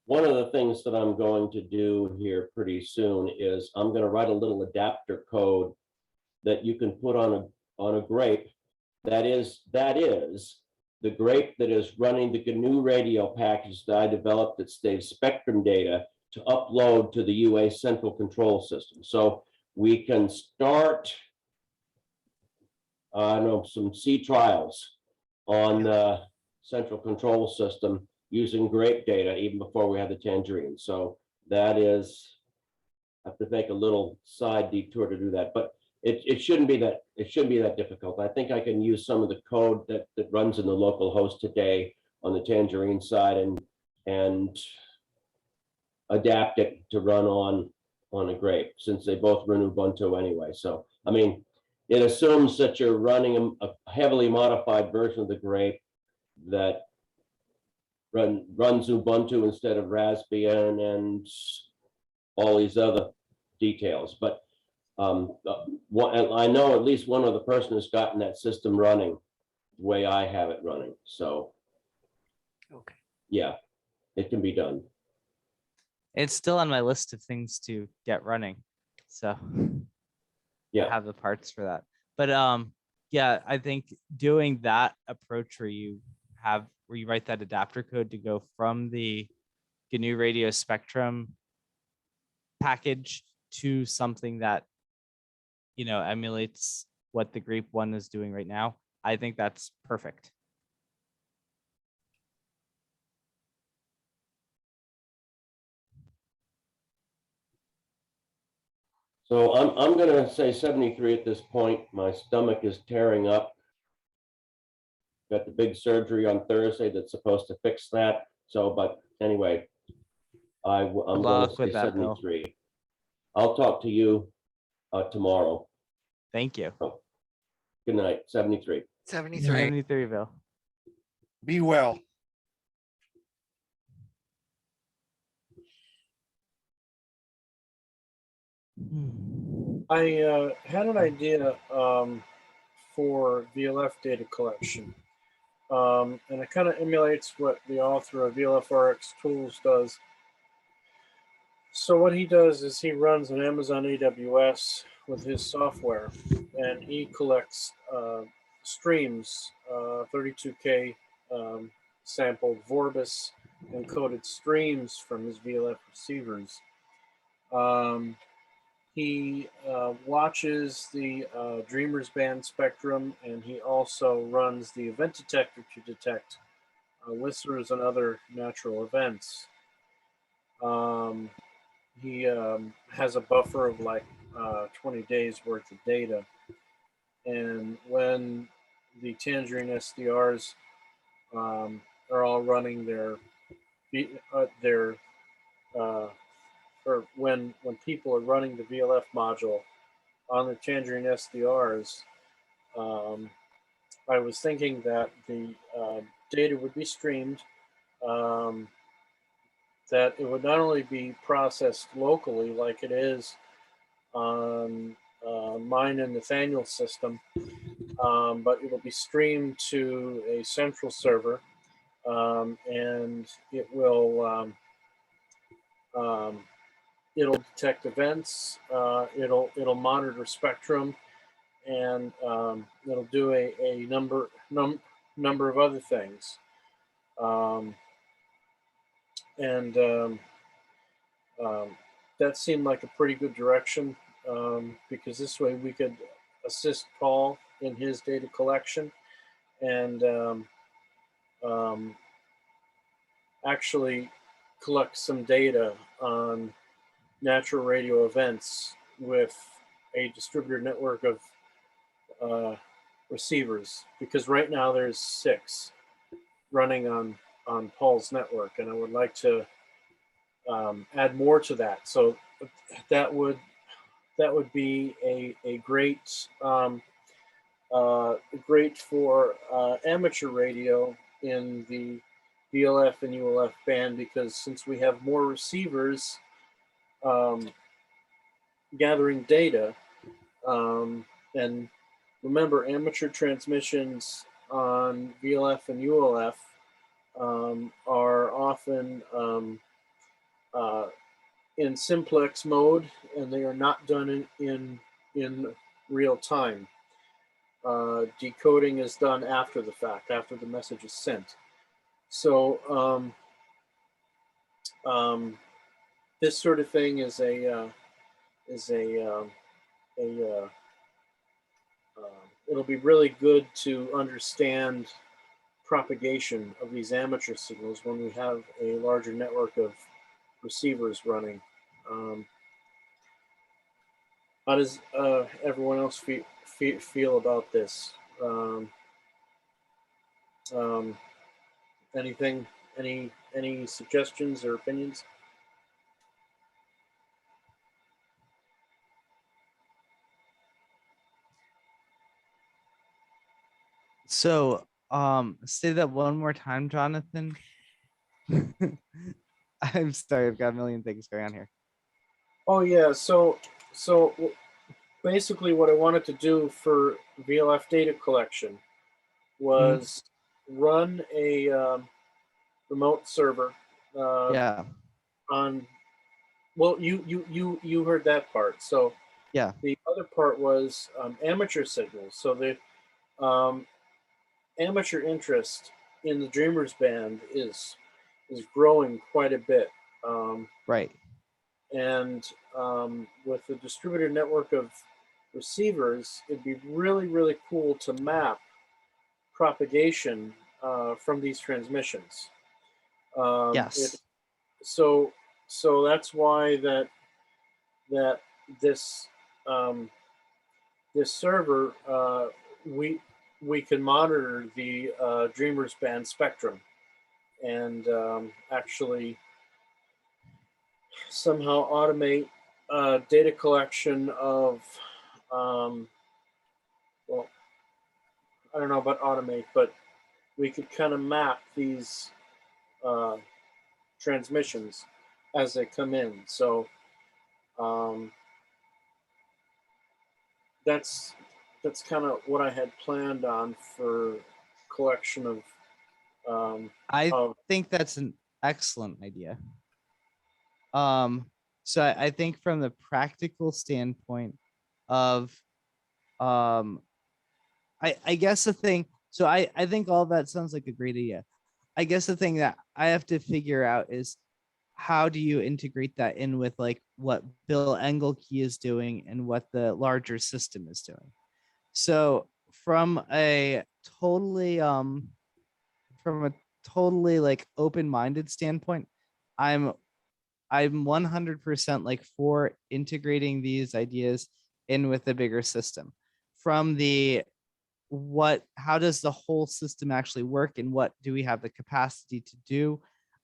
One of the things that I'm going to do here pretty soon is I'm going to write a little adapter code that you can put on a grape that is the grape that is running the GNU radio package that I developed that stays spectrum data to upload to the UA central control system. So we can start some C trials on the central control system using grape data even before we have the Tangerine. So that is, I have to make a little side detour to do that, but it shouldn't be that difficult. I think I can use some of the code that runs in the local host today on the Tangerine side and adapt it to run on a grape, since they both run Ubuntu anyway. So I mean, it assumes that you're running a heavily modified version of the grape that runs Ubuntu instead of Raspbian and all these other details. But I know at least one other person has gotten that system running the way I have it running. So okay, yeah, it can be done. It's still on my list of things to get running. So yeah, I have the parts for that. But yeah, I think doing that approach where you write that adapter code to go from the GNU radio spectrum package to something that emulates what the Grape 1 is doing right now, I think that's perfect. So I'm going to say 73 at this point. My stomach is tearing up. Got the big surgery on Thursday that's supposed to fix that. So, but anyway, I'm going to say 73. I'll talk to you tomorrow. Thank you. Oh, good night. 73. 73, Bill. Be well. I had an idea for VLF data collection. And it kind of emulates what the author of VLF-RX Tools does. So what he does is he runs an Amazon AWS with his software, and he collects streams, 32K sampled Vorbis encoded streams from his VLF receivers. He watches the Dreamers band spectrum, and he also runs the event detector to detect whistles and other natural events. He has a buffer of like 20 days worth of data. And when the Tangerine SDRs are all running or when people are running the VLF module, on the Tangerine SDRs, I was thinking that the data would be streamed, that it would not only be processed locally like it is on mine and Nathaniel system, but it will be streamed to a central server, and it will it'll detect events, it'll monitor spectrum, and it'll do a number of other things. And that seemed like a pretty good direction, because this way we could assist Paul in his data collection and actually collect some data on natural radio events with a distributed network of receivers, because right now there's 6 running on Paul's network, and I would like to add more to that. So that would be a great great for amateur radio in the VLF and ULF band, because since we have more receivers gathering data, and remember, amateur transmissions on VLF and ULF are often in simplex mode, and they are not done in real time. Decoding is done after the fact, after the message is sent. So this sort of thing is it'll be really good to understand propagation of these amateur signals when we have a larger network of receivers running. How does everyone else feel about this? Anything? Any suggestions or opinions? So, say that one more time, Jonathan. I'm sorry, I've got a million things going on here. Oh yeah, so basically what I wanted to do for VLF data collection was run a remote server Yeah, on, well, you heard that part. So yeah, the other part was amateur signals. So the amateur interest in the Dreamers band is growing quite a bit. right. And with the distributed network of receivers, it'd be really cool to map propagation from these transmissions. Yes. So that's why that this this server, we can monitor the Dreamers band spectrum and actually somehow automate data collection of, well, I don't know about automate, but we could kind of map these transmissions as they come in. So that's kind of what I had planned on for collection of. I think that's an excellent idea. So I think from the practical standpoint of, I guess the thing, so I think all that sounds like a great idea. I guess the thing that I have to figure out is how do you integrate that in with like what Bill Engelke is doing and what the larger system is doing. So from a totally like open-minded standpoint, I'm 100% like for integrating these ideas in with the bigger system. From the how does the whole system actually work and what do we have the capacity to do?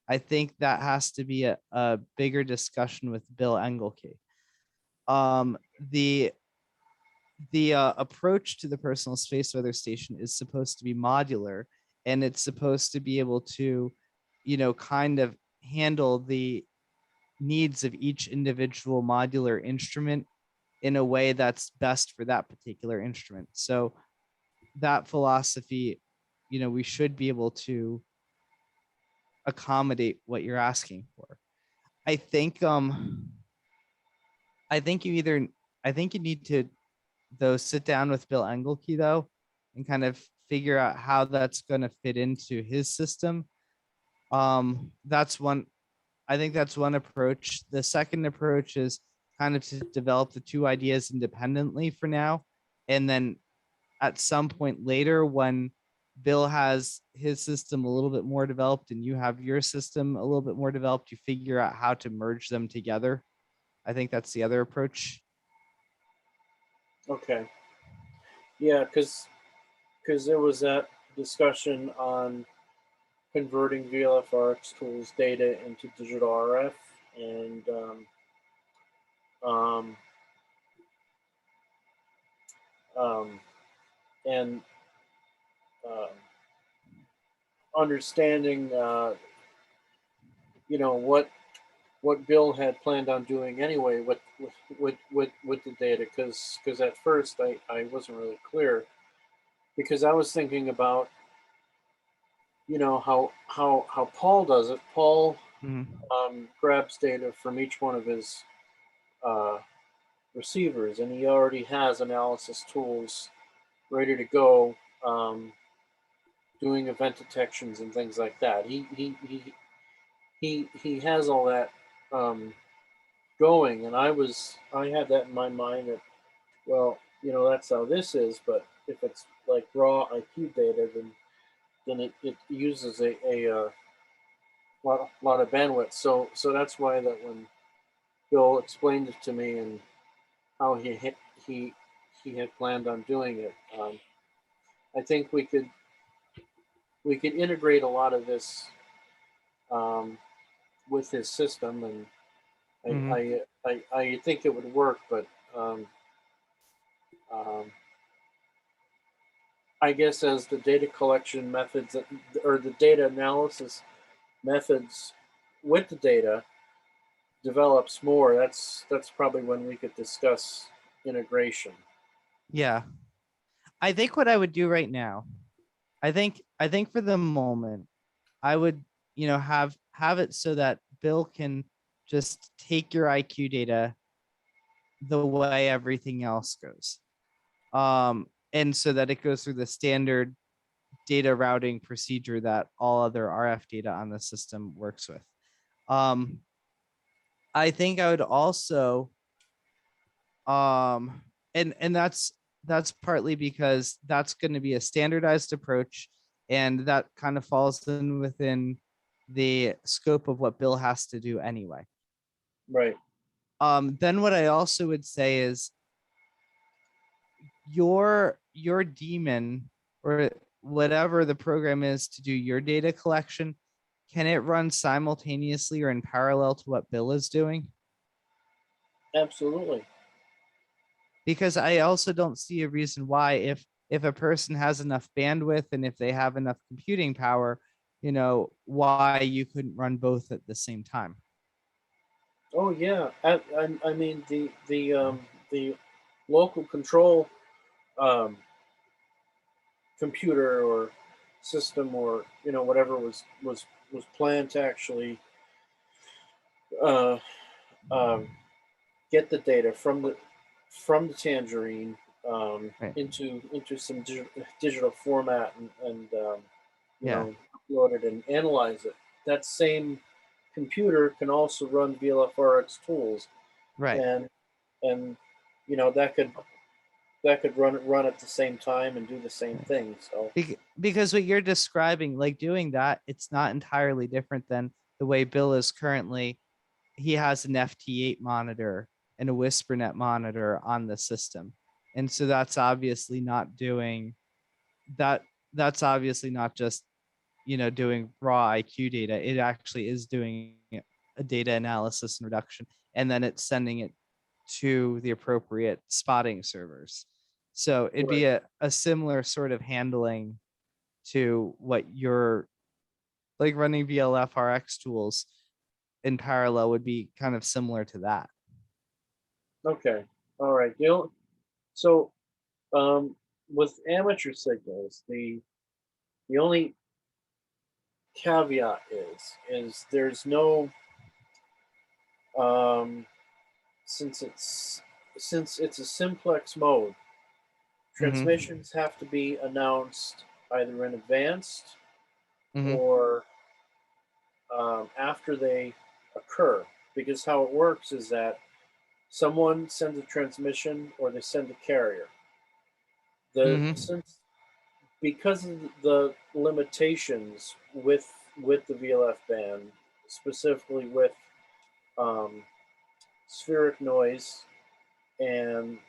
I think that has to be a bigger discussion with Bill Engelke. the approach to the personal space weather station is supposed to be modular, and it's supposed to be able to, kind of handle the needs of each individual modular instrument in a way that's best for that particular instrument. So that philosophy, we should be able to accommodate what you're asking for. I think I think you need to, though, sit down with Bill Engelke though and kind of figure out how that's going to fit into his system. That's one, I think that's one approach. The second approach is kind of to develop the two ideas independently for now. And then at some point later, when Bill has his system a little bit more developed and you have your system a little bit more developed, you figure out how to merge them together. I think that's the other approach. Okay. Yeah, because there was that discussion on converting VLFRX tools data into digital RF, and um, and understanding, what Bill had planned on doing anyway with the data, because at first I wasn't really clear, because I was thinking about how Paul does it. Paul grabs data from each one of his receivers, and he already has analysis tools ready to go, doing event detections and things like that. He has all that going, and I had that in my mind that, well, that's how this is, but if it's like raw IQ data, then it uses a lot of bandwidth. So that's why that when Bill explained it to me and how he had planned on doing it, I think we could integrate a lot of this with his system, and I think it would work, but I guess as the data collection methods or the data analysis methods with the data develops more, that's probably when we could discuss integration. Yeah. I think what I would do right now, I think for the moment, I would, have it so that Bill can just take your IQ data the way everything else goes. And so that it goes through the standard data routing procedure that all other RF data on the system works with. I think I would also, and that's partly because that's going to be a standardized approach, and that kind of falls in within the scope of what Bill has to do anyway. Right. Then what I also would say is your daemon, or whatever the program is to do your data collection, can it run simultaneously or in parallel to what Bill is doing? Absolutely. Because I also don't see a reason why, if a person has enough bandwidth and if they have enough computing power, why you couldn't run both at the same time. Oh yeah, I mean the local control computer or system, or whatever was planned to actually uh, um, get the data from the Tangerine Right. into some digital format, and Yeah. upload it and analyze it. That same computer can also run VLFRX tools, Right. and that could run at the same time and do the same thing. So Because what you're describing, like doing that, it's not entirely different than the way Bill is currently. He has an FT8 monitor and a WhisperNet monitor on the system. And so that's obviously not doing that. That's obviously not just, doing raw IQ data. It actually is doing a data analysis and reduction, and then it's sending it to the appropriate spotting servers. So it'd be a similar sort of handling to what you're like running VLF RX tools in parallel would be kind of similar to that. Okay, all right. So with amateur signals, the only caveat is there's no since it's a simplex mode, transmissions have to be announced either in advance or after they occur, because how it works is that someone sends a transmission or they send a carrier. Because of the limitations with the VLF band, specifically with spheric noise and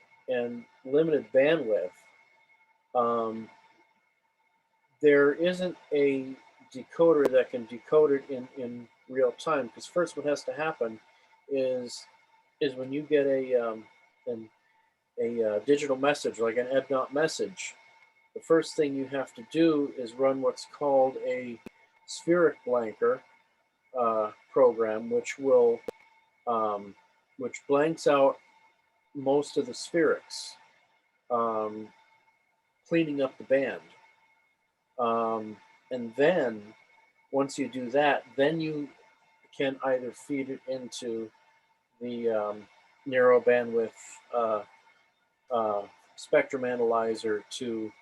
limited bandwidth, there isn't a decoder that can decode it in real time. Because first, what has to happen is when you get a digital message, like an EBNOT message, the first thing you have to do is run what's called a spheric blanker program, which will which blanks out most of the spherics, cleaning up the band. And then once you do that, then you can either feed it into the narrow bandwidth spectrum analyzer to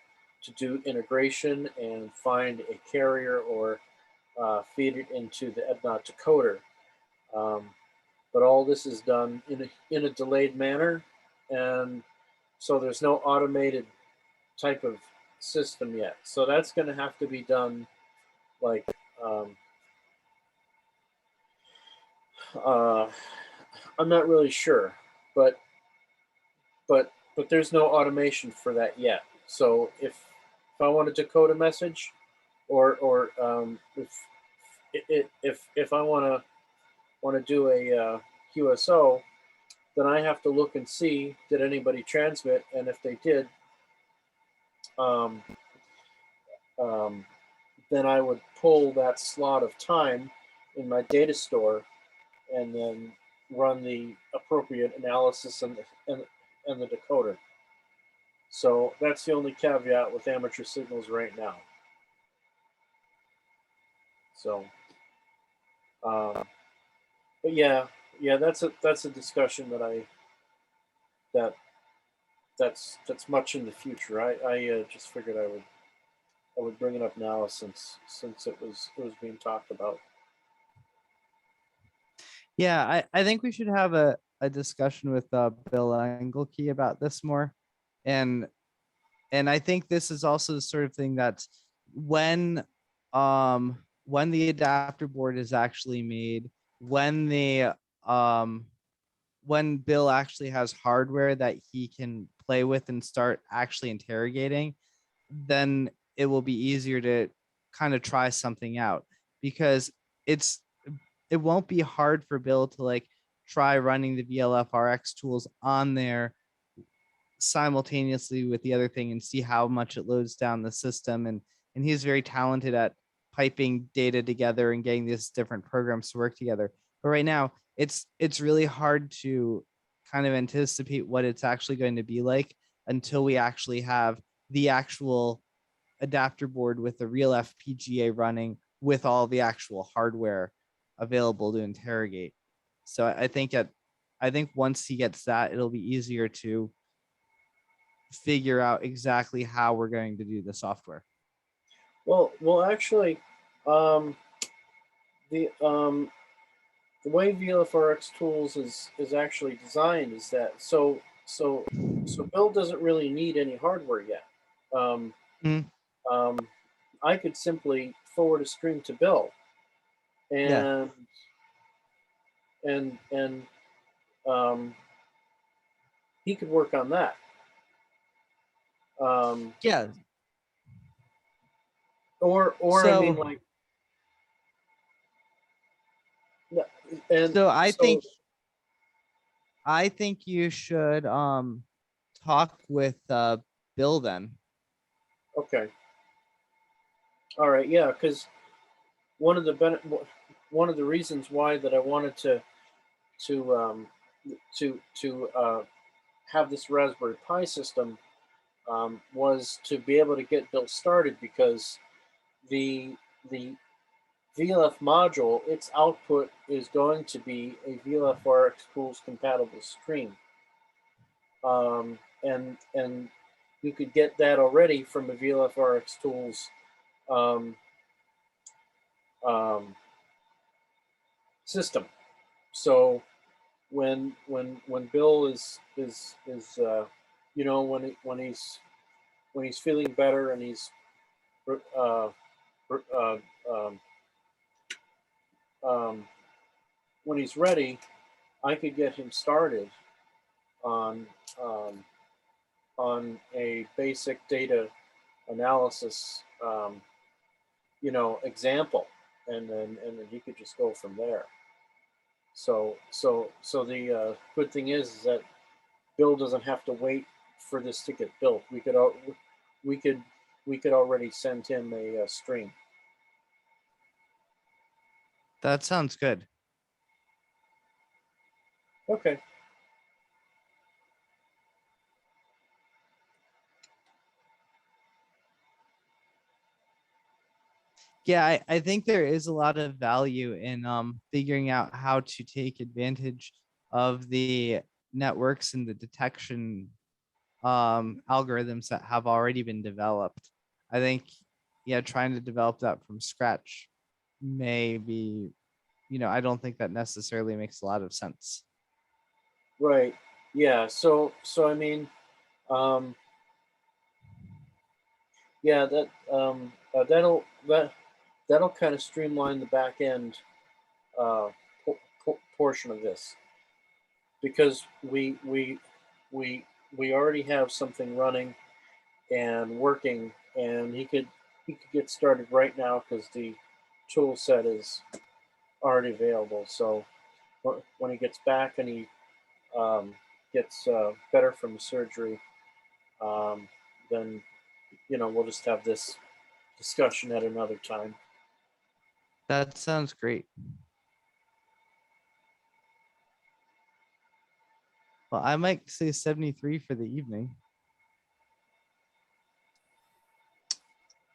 do integration and find a carrier, or feed it into the EBNOT decoder. But all this is done in a delayed manner, and so there's no automated type of system yet. So that's going to have to be done like I'm not really sure, but there's no automation for that yet. So if I want to decode a message, or if I want to do a QSO, then I have to look and see, did anybody transmit, and if they did, then I would pull that slot of time in my data store and then run the appropriate analysis and the decoder. So that's the only caveat with amateur signals right now. So, but yeah, that's a discussion that's much in the future. I just figured I would bring it up now since it was being talked about. Yeah, I think we should have a discussion with Bill Engelke about this more. And I think this is also the sort of thing that when the adapter board is actually made, when Bill actually has hardware that he can play with and start actually interrogating, then it will be easier to kind of try something out, because it won't be hard for Bill to like try running the VLF RX tools on there simultaneously with the other thing and see how much it loads down the system. And he's very talented at piping data together and getting these different programs to work together. But right now, it's really hard to kind of anticipate what it's actually going to be like until we actually have the actual adapter board with the real FPGA running with all the actual hardware available to interrogate. So I think once he gets that, it'll be easier to figure out exactly how we're going to do the software. Well, actually, the way VLFRX tools is actually designed is that so Bill doesn't really need any hardware yet. I could simply forward a stream to Bill, and he could work on that. Yeah. Or so, I mean, like, and so I think you should talk with Bill then. Okay. All right. Yeah, because one of the reasons why that I wanted to have this Raspberry Pi system was to be able to get Bill started, because the VLF module, its output is going to be a VLF-RX tools compatible stream, and you could get that already from a VLF-RX tools system. So when Bill is you know, when he's feeling better and he's when he's ready, I could get him started on a basic data analysis, you know, example, and then he could just go from there. So the good thing is that Bill doesn't have to wait for this to get built. We could already send him a stream. That sounds good. Okay. Yeah, I think there is a lot of value in figuring out how to take advantage of the networks and the detection algorithms that have already been developed. I think, yeah, trying to develop that from scratch may be, you know, I don't think that necessarily makes a lot of sense. Right. Yeah. So I mean, yeah, that'll kind of streamline the back end portion of this, because we already have something running and working, and he could get started right now because the tool set is already available. So when he gets back and he gets better from the surgery, then, you know, we'll just have this discussion at another time. That sounds great. Well, I might say 73 for the evening.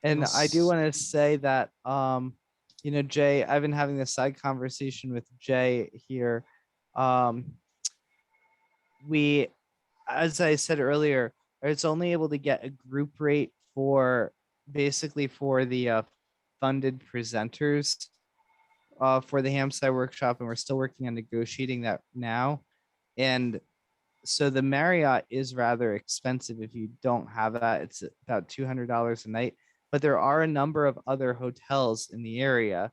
And I do want to say that, you know, Jay, I've been having this side conversation with Jay here. We, as I said earlier, it's only able to get a group rate for basically for the funded presenters for the Hampshire workshop, and we're still working on negotiating that now. And so the Marriott is rather expensive if you don't have that. It's about $200 a night, but there are a number of other hotels in the area.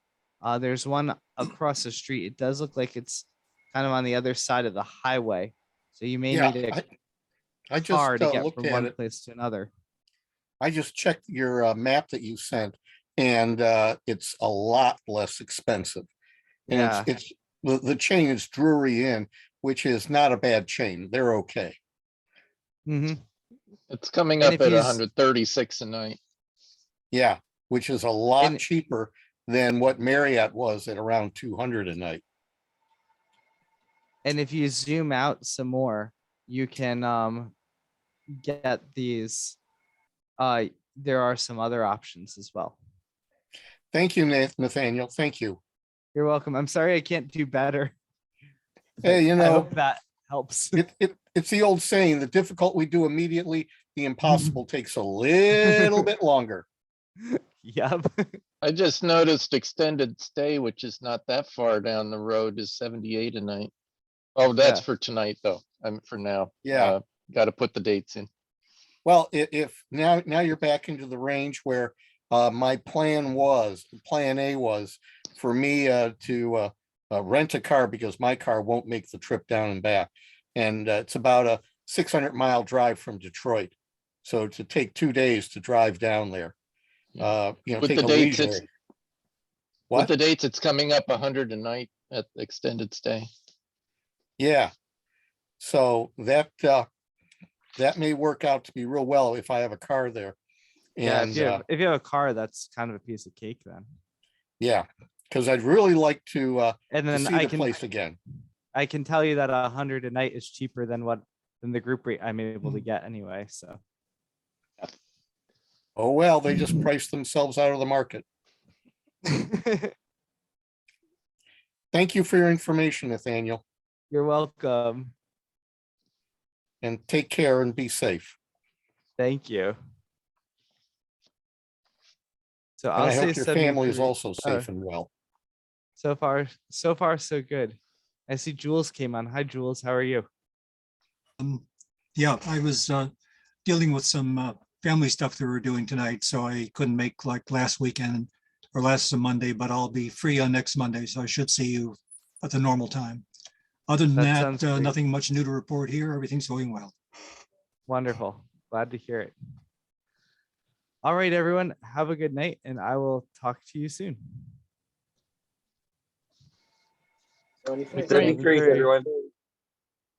There's one across the street. It does look like it's kind of on the other side of the highway. So you may need a car to get from one place to another. I just checked your map that you sent, and it's a lot less expensive. And Yeah. it's the chain is Drury Inn, which is not a bad chain. They're okay. Mm-hmm. It's coming up at 136 a night. Yeah, which is a lot cheaper than what Marriott was at around 200 a night. And if you zoom out some more, you can get these. There are some other options as well. Thank you, Nathaniel. Thank you. You're welcome. I'm sorry I can't do better. Hey, you know, I hope that helps. It's the old saying, the difficult we do immediately, the impossible takes a little bit longer. Yep. I just noticed extended stay, which is not that far down the road, is 78 a night. Oh, that's for tonight though. For now. Yeah. Got to put the dates in. Well, if now you're back into the range where my plan A was for me to rent a car, because my car won't make the trip down and back. And it's about a 600-mile drive from Detroit. So to take 2 days to drive down there, you know, With take the a dates, leisurely. with the dates, it's coming up 100 a night at extended stay. Yeah. So that that may work out to be real well if I have a car there. Yeah, And if you have a car, that's kind of a piece of cake then. yeah, because I'd really like to And then see I the can place again. I can tell you that 100 a night is cheaper than the group rate I'm able to get anyway. So Oh, well, they just priced themselves out of the market. Thank you for your information, Nathaniel, you're welcome. and take care and be safe. Thank you. So And I'll I say hope your family is 73. also safe and well. So far, so good. I see Jules came on. Hi, Jules. How are you? Yeah, I was dealing with some family stuff that we were doing tonight, so I couldn't make like last weekend or last Monday, but I'll be free on next Monday, so I should see you at the normal time. Other than That sounds that, great. nothing much new to report here. Everything's going well. Wonderful. Glad to hear it. All right, everyone. Have a good night, and I will talk to you soon. 73. 73, everyone.